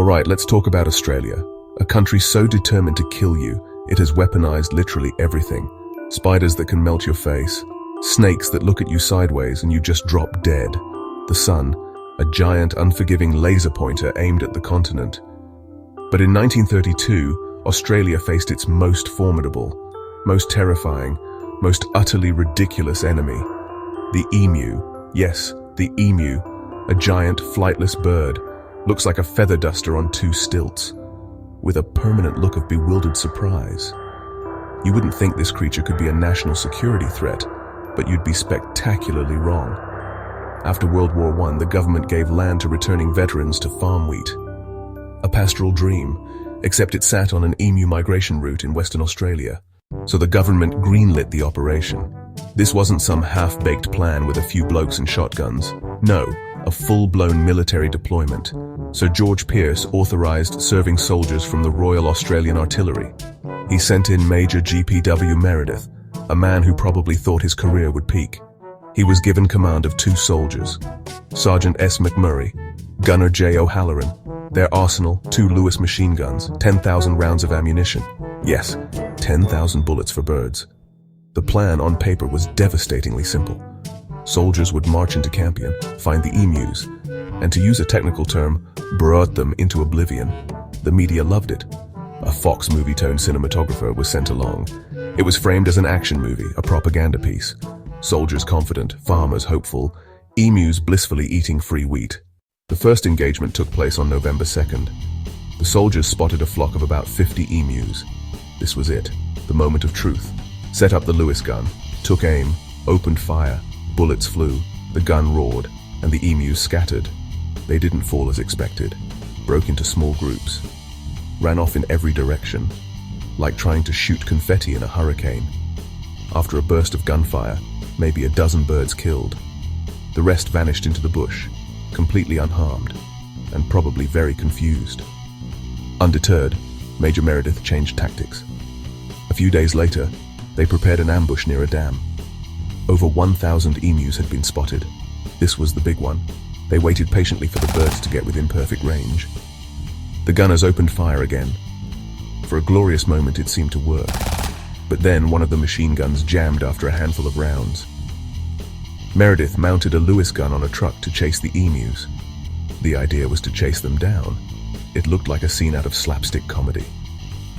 Alright, let's talk about Australia. A country so determined to kill you, it has weaponized literally everything. Spiders that can melt your face, snakes that look at you sideways and you just drop dead. The sun, a giant, unforgiving laser pointer aimed at the continent. But in 1932, Australia faced its most formidable, most terrifying, most utterly ridiculous enemy. The emu. Yes, the emu. A giant, flightless bird. Looks like a feather duster on two stilts, with a permanent look of bewildered surprise. You wouldn't think this creature could be a national security threat, but you'd be spectacularly wrong. After World War I, the government gave land to returning veterans to farm wheat. A pastoral dream, except it sat on an emu migration route in Western Australia. So the government greenlit the operation. This wasn't some half-baked plan with a few blokes and shotguns. No, a full-blown military deployment. Sir George Pearce authorized serving soldiers from the Royal Australian Artillery. He sent in Major G.P.W. Meredith, a man who probably thought his career would peak. He was given command of 2 soldiers, Sergeant S. McMurray, Gunner J. O'Halloran, their arsenal, 2 Lewis machine guns, 10,000 rounds of ammunition. Yes, 10,000 bullets for birds. The plan on paper was devastatingly simple. Soldiers would march into Campion, find the emus, and to use a technical term, brought them into oblivion. The media loved it. A Fox movie-toned cinematographer was sent along. It was framed as an action movie, a propaganda piece. Soldiers confident, farmers hopeful, emus blissfully eating free wheat. The first engagement took place on November 2nd. The soldiers spotted a flock of about 50 emus. This was it, the moment of truth. Set up the Lewis gun, took aim, opened fire. Bullets flew, the gun roared, and the emus scattered. They didn't fall as expected, broke into small groups, ran off in every direction, like trying to shoot confetti in a hurricane. After a burst of gunfire, maybe a dozen birds killed. The rest vanished into the bush, completely unharmed, and probably very confused. Undeterred, Major Meredith changed tactics. A few days later, they prepared an ambush near a dam. Over 1,000 emus had been spotted. This was the big one. They waited patiently for the birds to get within perfect range. The gunners opened fire again. For a glorious moment it seemed to work. But then one of the machine guns jammed after a handful of rounds. Meredith mounted a Lewis gun on a truck to chase the emus. The idea was to chase them down. It looked like a scene out of slapstick comedy.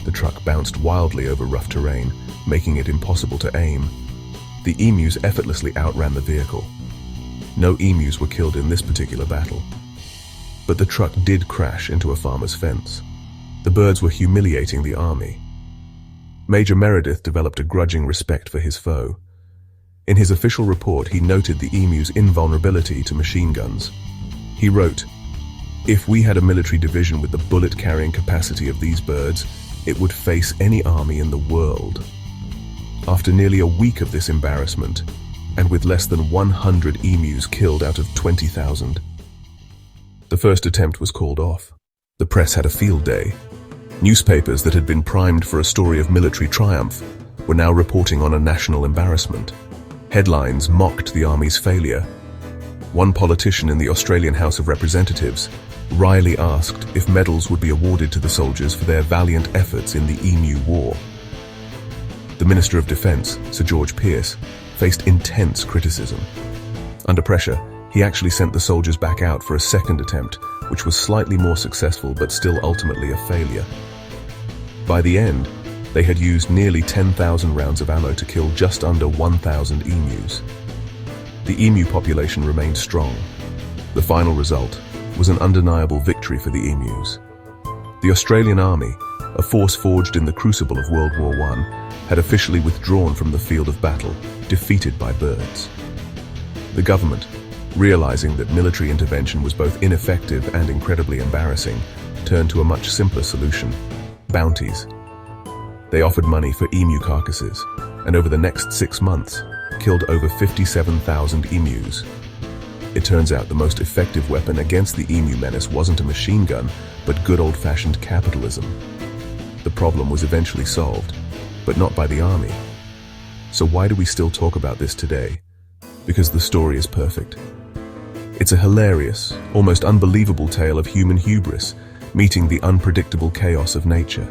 The truck bounced wildly over rough terrain, making it impossible to aim. The emus effortlessly outran the vehicle. No emus were killed in this particular battle. But the truck did crash into a farmer's fence. The birds were humiliating the army. Major Meredith developed a grudging respect for his foe. In his official report, he noted the emu's invulnerability to machine guns. He wrote, "If we had a military division with the bullet-carrying capacity of these birds, it would face any army in the world." After nearly a week of this embarrassment, and with less than 100 emus killed out of 20,000, the first attempt was called off. The press had a field day. Newspapers that had been primed for a story of military triumph were now reporting on a national embarrassment. Headlines mocked the army's failure. One politician in the Australian House of Representatives wryly asked if medals would be awarded to the soldiers for their valiant efforts in the Emu War. The Minister of Defence, Sir George Pearce, faced intense criticism. Under pressure, he actually sent the soldiers back out for a second attempt, which was slightly more successful but still ultimately a failure. By the end, they had used nearly 10,000 rounds of ammo to kill just under 1,000 emus. The emu population remained strong. The final result was an undeniable victory for the emus. The Australian Army, a force forged in the crucible of World War I, had officially withdrawn from the field of battle, defeated by birds. The government, realizing that military intervention was both ineffective and incredibly embarrassing, turned to a much simpler solution: bounties. They offered money for emu carcasses, and over the next 6 months, killed over 57,000 emus. It turns out the most effective weapon against the emu menace wasn't a machine gun, but good old-fashioned capitalism. The problem was eventually solved, but not by the army. So why do we still talk about this today? Because the story is perfect. It's a hilarious, almost unbelievable tale of human hubris, meeting the unpredictable chaos of nature.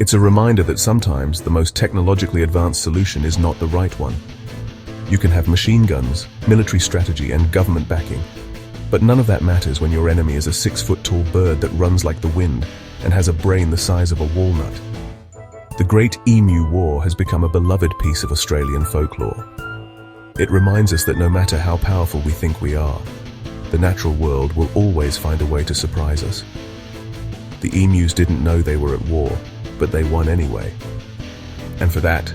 It's a reminder that sometimes the most technologically advanced solution is not the right one. You can have machine guns, military strategy, and government backing, but none of that matters when your enemy is a 6-foot-tall bird that runs like the wind and has a brain the size of a walnut. The Great Emu War has become a beloved piece of Australian folklore. It reminds us that no matter how powerful we think we are, the natural world will always find a way to surprise us. The emus didn't know they were at war, but they won anyway. And for that,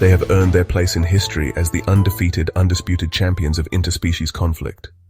they have earned their place in history as the undefeated, undisputed champions of interspecies conflict.